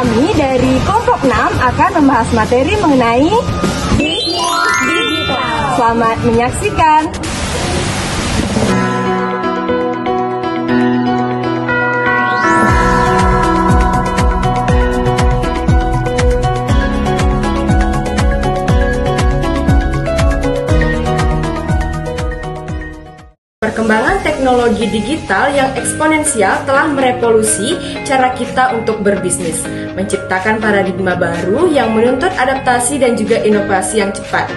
Kami dari kelompok 6 akan membahas materi mengenai bisnis digital. Selamat menyaksikan. Perkembangan teknologi digital yang eksponensial telah merevolusi cara kita untuk berbisnis, menciptakan paradigma baru yang menuntut adaptasi dan juga inovasi yang cepat.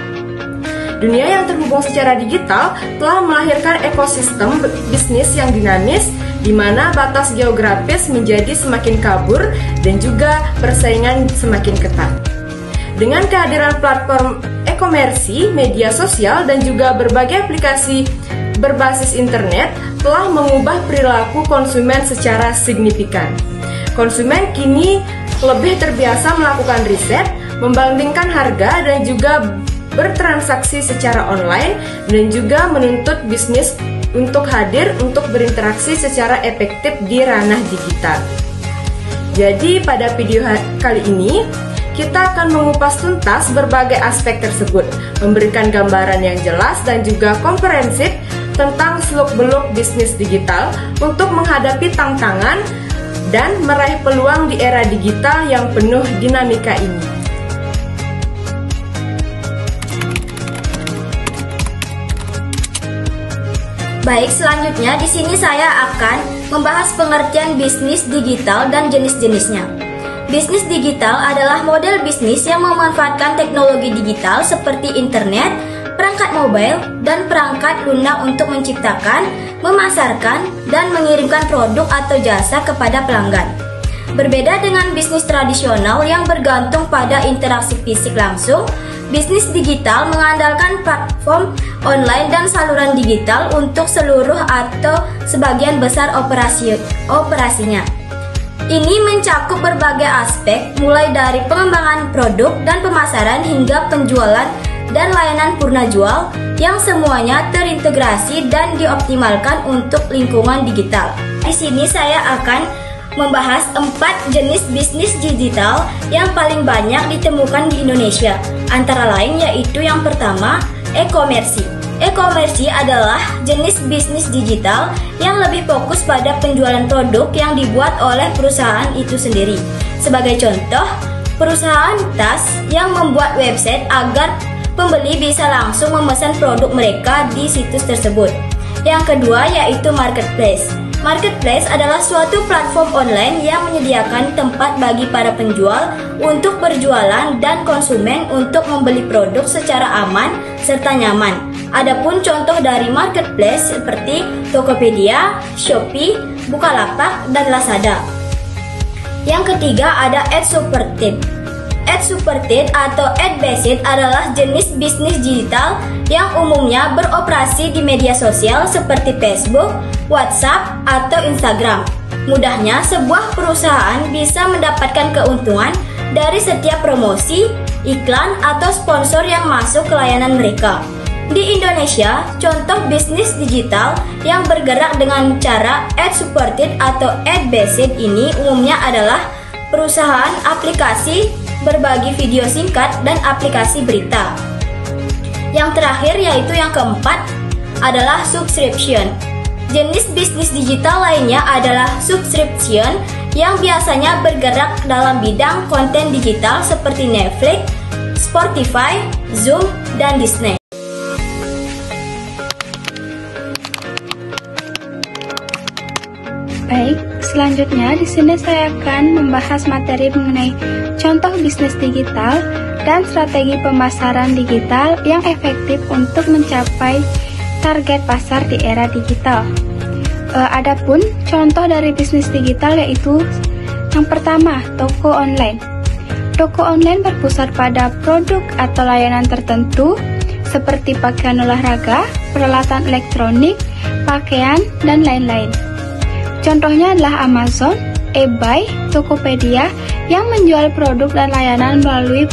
Dunia yang terhubung secara digital telah melahirkan ekosistem bisnis yang dinamis, di mana batas geografis menjadi semakin kabur dan juga persaingan semakin ketat. Dengan kehadiran platform e-komersi, media sosial, dan juga berbagai aplikasi berbasis internet telah mengubah perilaku konsumen secara signifikan. Konsumen kini lebih terbiasa melakukan riset, membandingkan harga, dan juga bertransaksi secara online, dan juga menuntut bisnis untuk hadir untuk berinteraksi secara efektif di ranah digital. Jadi pada video kali ini kita akan mengupas tuntas berbagai aspek tersebut, memberikan gambaran yang jelas dan juga komprehensif tentang seluk-beluk bisnis digital untuk menghadapi tantangan dan meraih peluang di era digital yang penuh dinamika ini. Baik, selanjutnya di sini saya akan membahas pengertian bisnis digital dan jenis-jenisnya. Bisnis digital adalah model bisnis yang memanfaatkan teknologi digital seperti internet, perangkat mobile, dan perangkat lunak untuk menciptakan, memasarkan, dan mengirimkan produk atau jasa kepada pelanggan. Berbeda dengan bisnis tradisional yang bergantung pada interaksi fisik langsung, bisnis digital mengandalkan platform online dan saluran digital untuk seluruh atau sebagian besar operasinya. Ini mencakup berbagai aspek, mulai dari pengembangan produk dan pemasaran hingga penjualan dan layanan purna jual yang semuanya terintegrasi dan dioptimalkan untuk lingkungan digital. Di sini saya akan membahas 4 jenis bisnis digital yang paling banyak ditemukan di Indonesia. Antara lain yaitu yang pertama, e-komersi. E-komersi adalah jenis bisnis digital yang lebih fokus pada penjualan produk yang dibuat oleh perusahaan itu sendiri. Sebagai contoh, perusahaan tas yang membuat website agar pembeli bisa langsung memesan produk mereka di situs tersebut. Yang kedua yaitu marketplace. Marketplace adalah suatu platform online yang menyediakan tempat bagi para penjual untuk berjualan dan konsumen untuk membeli produk secara aman serta nyaman. Adapun contoh dari marketplace seperti Tokopedia, Shopee, Bukalapak, dan Lazada. Yang ketiga ada ad-supported. Ad-supported atau ad-based adalah jenis bisnis digital yang umumnya beroperasi di media sosial seperti Facebook, WhatsApp, atau Instagram. Mudahnya, sebuah perusahaan bisa mendapatkan keuntungan dari setiap promosi, iklan, atau sponsor yang masuk ke layanan mereka. Di Indonesia, contoh bisnis digital yang bergerak dengan cara ad-supported atau ad-based ini umumnya adalah perusahaan aplikasi berbagi video singkat dan aplikasi berita. Yang terakhir yaitu yang keempat adalah subscription. Jenis bisnis digital lainnya adalah subscription yang biasanya bergerak dalam bidang konten digital seperti Netflix, Spotify, Zoom, dan Disney. Baik, selanjutnya di sini saya akan membahas materi mengenai contoh bisnis digital dan strategi pemasaran digital yang efektif untuk mencapai target pasar di era digital. Adapun contoh dari bisnis digital yaitu yang pertama, toko online. Toko online berpusat pada produk atau layanan tertentu seperti pakaian olahraga, peralatan elektronik, pakaian, dan lain-lain. Contohnya adalah Amazon, eBay, Tokopedia yang menjual produk dan layanan melalui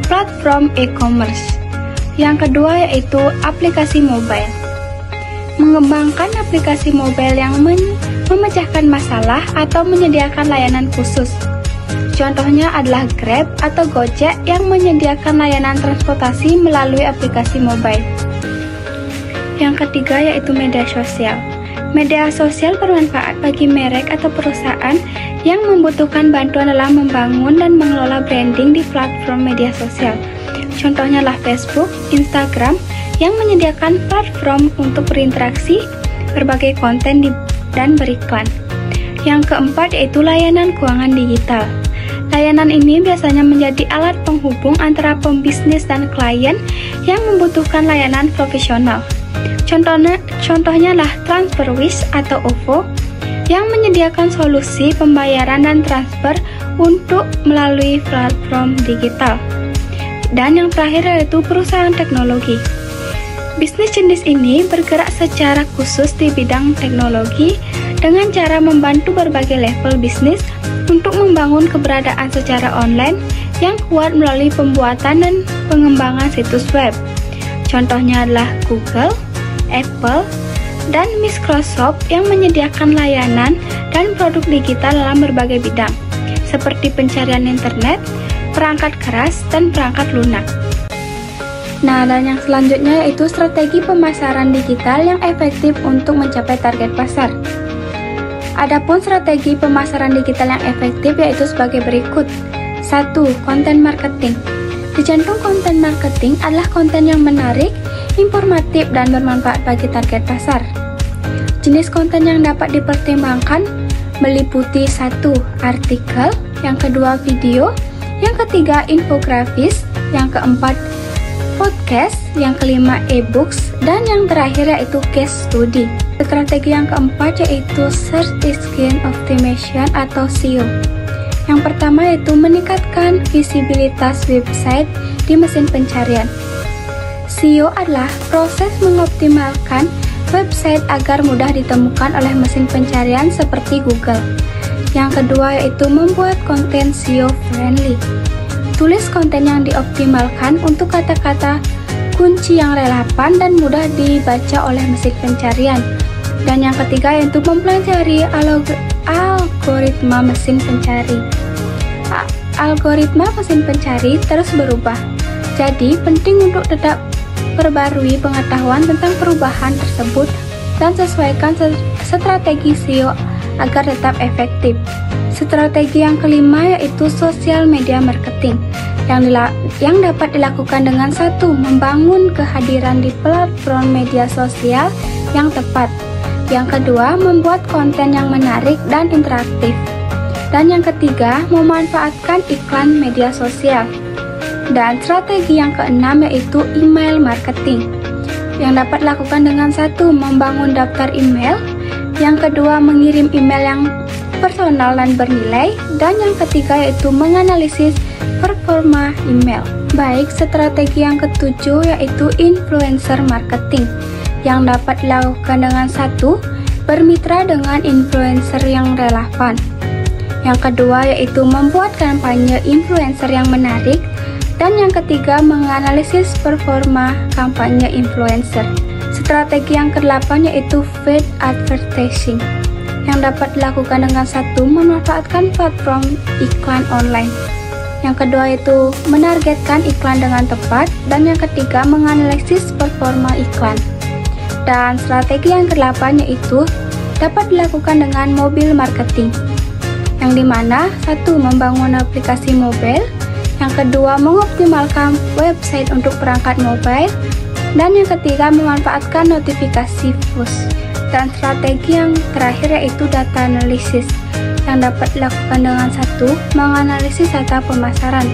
platform e-commerce. Yang kedua yaitu aplikasi mobile. Mengembangkan aplikasi mobile yang memecahkan masalah atau menyediakan layanan khusus. Contohnya adalah Grab atau Gojek yang menyediakan layanan transportasi melalui aplikasi mobile. Yang ketiga yaitu media sosial. Media sosial bermanfaat bagi merek atau perusahaan yang membutuhkan bantuan dalam membangun dan mengelola branding di platform media sosial. Contohnya adalah Facebook, Instagram yang menyediakan platform untuk berinteraksi, berbagai konten dan beriklan. Yang keempat yaitu layanan keuangan digital. Layanan ini biasanya menjadi alat penghubung antara pembisnis dan klien yang membutuhkan layanan profesional. Contohnya adalah TransferWish atau OVO yang menyediakan solusi pembayaran dan transfer untuk melalui platform digital. Dan yang terakhir yaitu perusahaan teknologi. Bisnis jenis ini bergerak secara khusus di bidang teknologi dengan cara membantu berbagai level bisnis untuk membangun keberadaan secara online yang kuat melalui pembuatan dan pengembangan situs web. Contohnya adalah Google, Apple, dan Microsoft yang menyediakan layanan dan produk digital dalam berbagai bidang, seperti pencarian internet, perangkat keras, dan perangkat lunak. Nah, dan yang selanjutnya yaitu strategi pemasaran digital yang efektif untuk mencapai target pasar. Adapun strategi pemasaran digital yang efektif yaitu sebagai berikut. 1. Konten marketing. Di jantung konten marketing adalah konten yang menarik, informatif, dan bermanfaat bagi target pasar. Jenis konten yang dapat dipertimbangkan meliputi 1. Artikel, yang kedua video, yang ketiga infografis, yang keempat podcast, yang kelima e-books, dan yang terakhir yaitu case study. Strategi yang keempat yaitu Search Engine Optimization atau SEO. Yang pertama yaitu meningkatkan visibilitas website di mesin pencarian. SEO adalah proses mengoptimalkan website agar mudah ditemukan oleh mesin pencarian seperti Google. Yang kedua yaitu membuat konten SEO friendly. Tulis konten yang dioptimalkan untuk kata-kata kunci yang relevan dan mudah dibaca oleh mesin pencarian. Dan yang ketiga yaitu mempelajari algoritma mesin pencari. Algoritma mesin pencari terus berubah. Jadi penting untuk tetap perbarui pengetahuan tentang perubahan tersebut dan sesuaikan strategi SEO agar tetap efektif. Strategi yang kelima yaitu sosial media marketing yang dapat dilakukan dengan 1. Membangun kehadiran di platform media sosial yang tepat. Yang kedua, membuat konten yang menarik dan interaktif. Dan yang ketiga, memanfaatkan iklan media sosial. Dan strategi yang keenam yaitu email marketing yang dapat dilakukan dengan 1. Membangun daftar email. Yang kedua, mengirim email yang personal dan bernilai. Dan yang ketiga yaitu menganalisis performa email. Baik, strategi yang ketujuh yaitu influencer marketing yang dapat dilakukan dengan 1. Bermitra dengan influencer yang relevan. Yang kedua yaitu membuat kampanye influencer yang menarik. Dan yang ketiga menganalisis performa kampanye influencer. Strategi yang ke-8 yaitu paid advertising yang dapat dilakukan dengan 1. Memanfaatkan platform iklan online. Yang kedua yaitu menargetkan iklan dengan tepat. Dan yang ketiga menganalisis performa iklan. Dan strategi yang ke-8 yaitu dapat dilakukan dengan mobile marketing yang dimana 1. Membangun aplikasi mobile. Yang kedua mengoptimalkan website untuk perangkat mobile. Dan yang ketiga memanfaatkan notifikasi push. Dan strategi yang terakhir yaitu data analisis yang dapat dilakukan dengan 1. Menganalisis data pemasaran.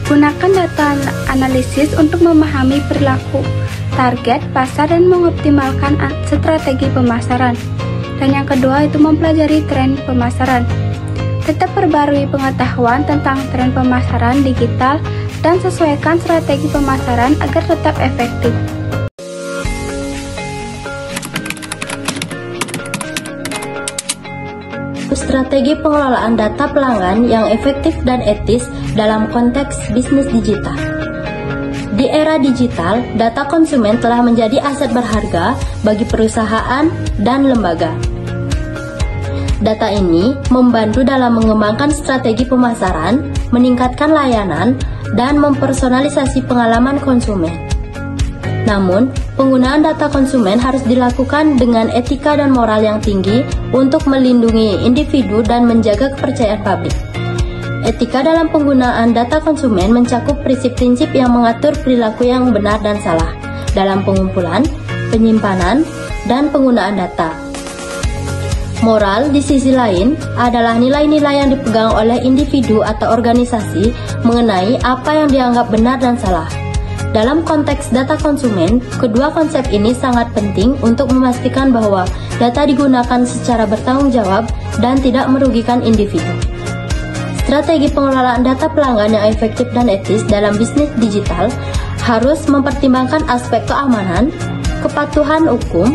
Gunakan data analisis untuk memahami perilaku target pasar dan mengoptimalkan strategi pemasaran. Dan yang kedua itu mempelajari tren pemasaran. Tetap perbarui pengetahuan tentang tren pemasaran digital dan sesuaikan strategi pemasaran agar tetap efektif. Strategi pengelolaan data pelanggan yang efektif dan etis dalam konteks bisnis digital. Di era digital, data konsumen telah menjadi aset berharga bagi perusahaan dan lembaga. Data ini membantu dalam mengembangkan strategi pemasaran, meningkatkan layanan, dan mempersonalisasi pengalaman konsumen. Namun, penggunaan data konsumen harus dilakukan dengan etika dan moral yang tinggi untuk melindungi individu dan menjaga kepercayaan publik. Etika dalam penggunaan data konsumen mencakup prinsip-prinsip yang mengatur perilaku yang benar dan salah dalam pengumpulan, penyimpanan, dan penggunaan data. Moral di sisi lain adalah nilai-nilai yang dipegang oleh individu atau organisasi mengenai apa yang dianggap benar dan salah. Dalam konteks data konsumen, kedua konsep ini sangat penting untuk memastikan bahwa data digunakan secara bertanggung jawab dan tidak merugikan individu. Strategi pengelolaan data pelanggan yang efektif dan etis dalam bisnis digital harus mempertimbangkan aspek keamanan, kepatuhan hukum,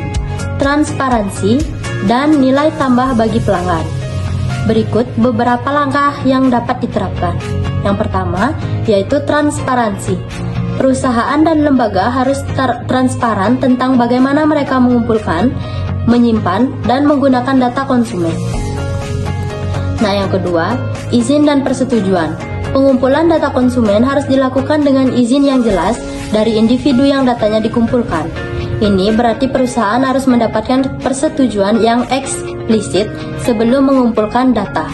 transparansi, dan nilai tambah bagi pelanggan. Berikut beberapa langkah yang dapat diterapkan. Yang pertama, yaitu transparansi. Perusahaan dan lembaga harus transparan tentang bagaimana mereka mengumpulkan, menyimpan, dan menggunakan data konsumen. Nah, yang kedua, izin dan persetujuan. Pengumpulan data konsumen harus dilakukan dengan izin yang jelas dari individu yang datanya dikumpulkan. Ini berarti perusahaan harus mendapatkan persetujuan yang eksplisit sebelum mengumpulkan data.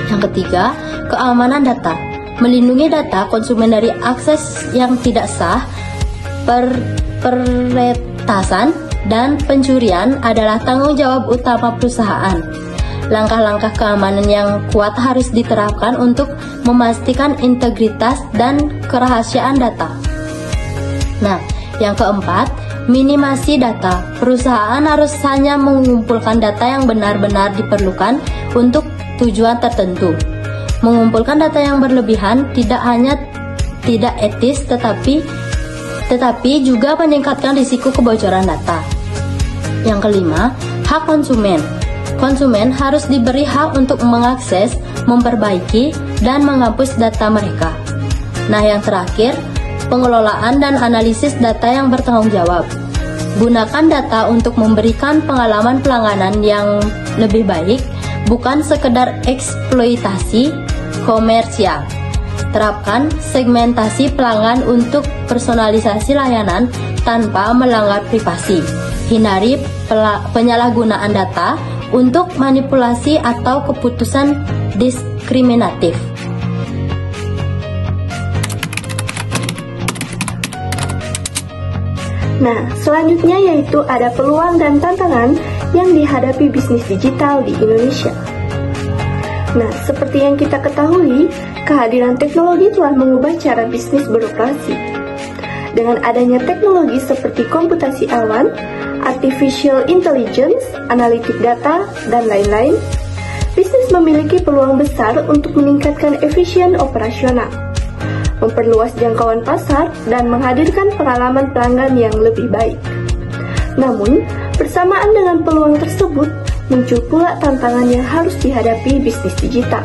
Yang ketiga, keamanan data. Melindungi data konsumen dari akses yang tidak sah, peretasan, dan pencurian adalah tanggung jawab utama perusahaan. Langkah-langkah keamanan yang kuat harus diterapkan untuk memastikan integritas dan kerahasiaan data. Nah, yang keempat, minimasi data. Perusahaan harus hanya mengumpulkan data yang benar-benar diperlukan untuk tujuan tertentu. Mengumpulkan data yang berlebihan tidak hanya tidak etis tetapi juga meningkatkan risiko kebocoran data. Yang kelima, hak konsumen. Konsumen harus diberi hak untuk mengakses, memperbaiki, dan menghapus data mereka. Nah, yang terakhir, pengelolaan dan analisis data yang bertanggung jawab. Gunakan data untuk memberikan pengalaman pelanggan yang lebih baik, bukan sekedar eksploitasi komersial. Terapkan segmentasi pelanggan untuk personalisasi layanan tanpa melanggar privasi. Hindari penyalahgunaan data untuk manipulasi atau keputusan diskriminatif. Nah, selanjutnya yaitu ada peluang dan tantangan yang dihadapi bisnis digital di Indonesia. Nah, seperti yang kita ketahui, kehadiran teknologi telah mengubah cara bisnis beroperasi. Dengan adanya teknologi seperti komputasi awan, artificial intelligence, analitik data, dan lain-lain, bisnis memiliki peluang besar untuk meningkatkan efisien operasional, memperluas jangkauan pasar, dan menghadirkan pengalaman pelanggan yang lebih baik. Namun, bersamaan dengan peluang tersebut, muncul pula tantangan yang harus dihadapi bisnis digital.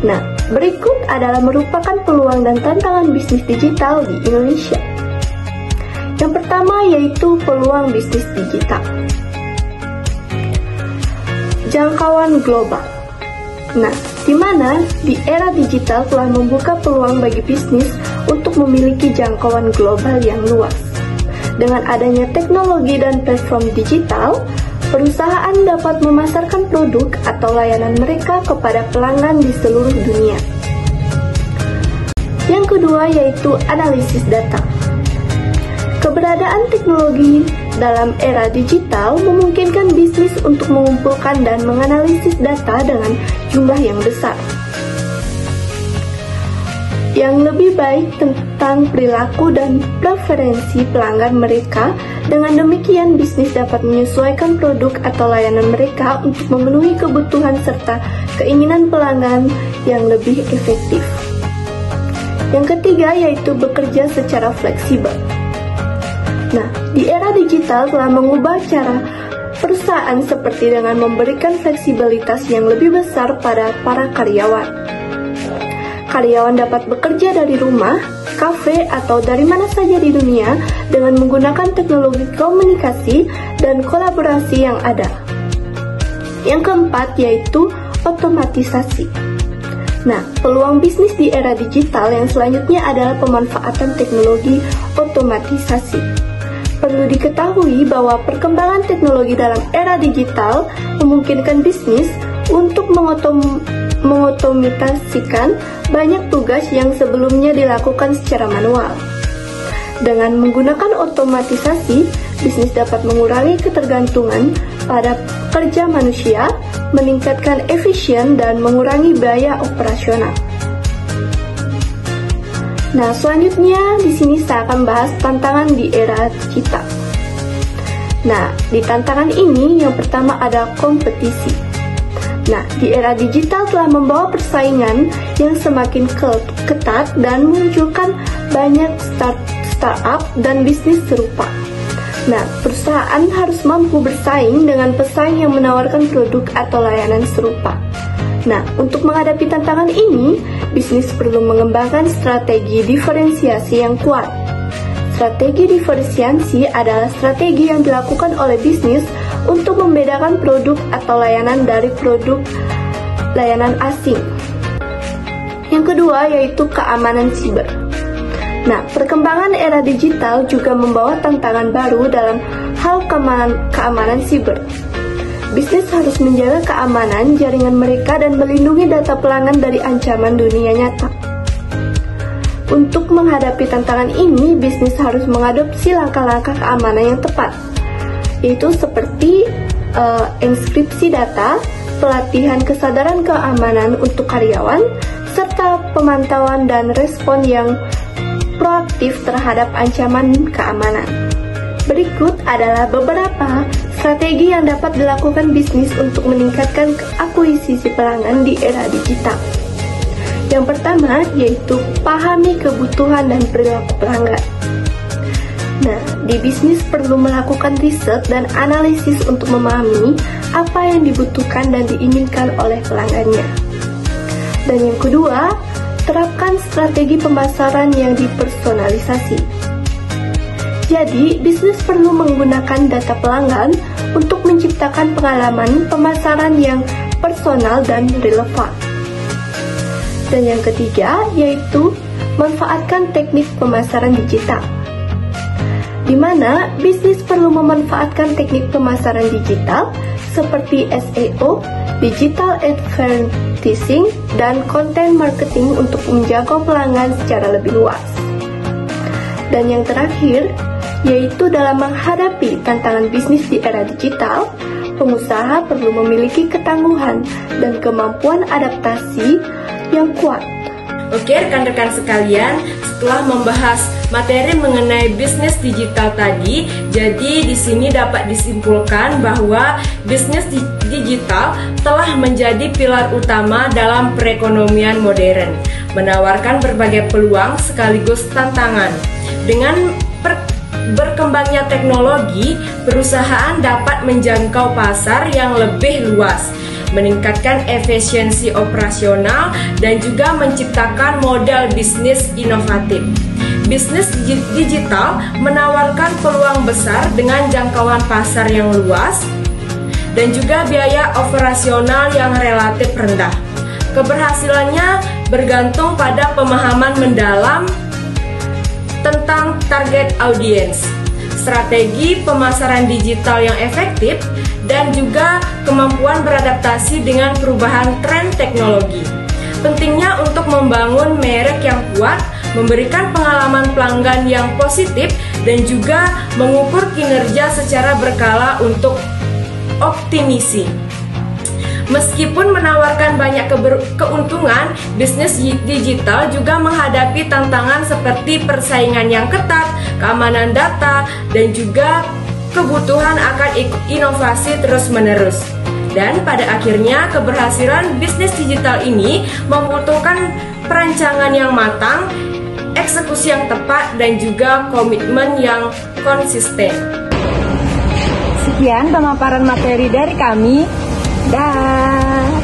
Nah, berikut adalah merupakan peluang dan tantangan bisnis digital di Indonesia. Yang pertama yaitu peluang bisnis digital. Jangkauan global. Nah, di mana di era digital telah membuka peluang bagi bisnis untuk memiliki jangkauan global yang luas. Dengan adanya teknologi dan platform digital, perusahaan dapat memasarkan produk atau layanan mereka kepada pelanggan di seluruh dunia. Yang kedua yaitu analisis data. Keberadaan teknologi dalam era digital memungkinkan bisnis untuk mengumpulkan dan menganalisis data dengan jumlah yang besar, yang lebih baik tentang perilaku dan preferensi pelanggan mereka. Dengan demikian, bisnis dapat menyesuaikan produk atau layanan mereka untuk memenuhi kebutuhan serta keinginan pelanggan yang lebih efektif. Yang ketiga yaitu bekerja secara fleksibel. Nah, di era digital telah mengubah cara perusahaan seperti dengan memberikan fleksibilitas yang lebih besar pada para karyawan. Karyawan dapat bekerja dari rumah, kafe, atau dari mana saja di dunia dengan menggunakan teknologi komunikasi dan kolaborasi yang ada. yang keempat yaitu otomatisasi. Nah, peluang bisnis di era digital yang selanjutnya adalah pemanfaatan teknologi otomatisasi. Perlu diketahui bahwa perkembangan teknologi dalam era digital memungkinkan bisnis untuk mengotomatisasikan banyak tugas yang sebelumnya dilakukan secara manual. Dengan menggunakan otomatisasi, bisnis dapat mengurangi ketergantungan pada pekerja manusia, meningkatkan efisien dan mengurangi biaya operasional. Nah, selanjutnya di sini saya akan bahas tantangan di era digital. Nah, di tantangan ini yang pertama ada kompetisi. Nah, di era digital telah membawa persaingan yang semakin ketat dan memunculkan banyak startup dan bisnis serupa. Nah, perusahaan harus mampu bersaing dengan pesaing yang menawarkan produk atau layanan serupa. Nah, untuk menghadapi tantangan ini, bisnis perlu mengembangkan strategi diferensiasi yang kuat. Strategi diferensiasi adalah strategi yang dilakukan oleh bisnis untuk membedakan produk atau layanan dari produk layanan asing. Yang kedua yaitu keamanan siber. Nah, perkembangan era digital juga membawa tantangan baru dalam hal keamanan siber. Bisnis harus menjaga keamanan jaringan mereka dan melindungi data pelanggan dari ancaman dunia nyata. Untuk menghadapi tantangan ini, bisnis harus mengadopsi langkah-langkah keamanan yang tepat, yaitu seperti enkripsi data, pelatihan kesadaran keamanan untuk karyawan, serta pemantauan dan respon yang proaktif terhadap ancaman keamanan. Berikut adalah beberapa strategi yang dapat dilakukan bisnis untuk meningkatkan akuisisi pelanggan di era digital. Yang pertama yaitu pahami kebutuhan dan perilaku pelanggan. Nah, di bisnis perlu melakukan riset dan analisis untuk memahami apa yang dibutuhkan dan diinginkan oleh pelanggannya. Dan yang kedua, terapkan strategi pemasaran yang dipersonalisasi. Jadi, bisnis perlu menggunakan data pelanggan untuk menciptakan pengalaman pemasaran yang personal dan relevan. Dan yang ketiga, yaitu manfaatkan teknik pemasaran digital, di mana bisnis perlu memanfaatkan teknik pemasaran digital seperti SEO, digital advertising, dan content marketing untuk menjangkau pelanggan secara lebih luas. Dan yang terakhir, yaitu dalam menghadapi tantangan bisnis di era digital, pengusaha perlu memiliki ketangguhan dan kemampuan adaptasi yang kuat. Oke, rekan-rekan sekalian, setelah membahas materi mengenai bisnis digital tadi, jadi di sini dapat disimpulkan bahwa bisnis digital telah menjadi pilar utama dalam perekonomian modern, menawarkan berbagai peluang sekaligus tantangan. Dengan berkembangnya teknologi, perusahaan dapat menjangkau pasar yang lebih luas, meningkatkan efisiensi operasional, dan juga menciptakan model bisnis inovatif. Bisnis digital menawarkan peluang besar dengan jangkauan pasar yang luas dan juga biaya operasional yang relatif rendah. Keberhasilannya bergantung pada pemahaman mendalam tentang target audiens, strategi pemasaran digital yang efektif, dan juga kemampuan beradaptasi dengan perubahan tren teknologi. Pentingnya untuk membangun merek yang kuat, memberikan pengalaman pelanggan yang positif, dan juga mengukur kinerja secara berkala untuk optimisi. Meskipun menawarkan banyak keuntungan, bisnis digital juga menghadapi tantangan seperti persaingan yang ketat, keamanan data, dan juga kebutuhan akan inovasi terus-menerus. Dan pada akhirnya keberhasilan bisnis digital ini membutuhkan perancangan yang matang, eksekusi yang tepat, dan juga komitmen yang konsisten. Sekian pemaparan materi dari kami. Dah.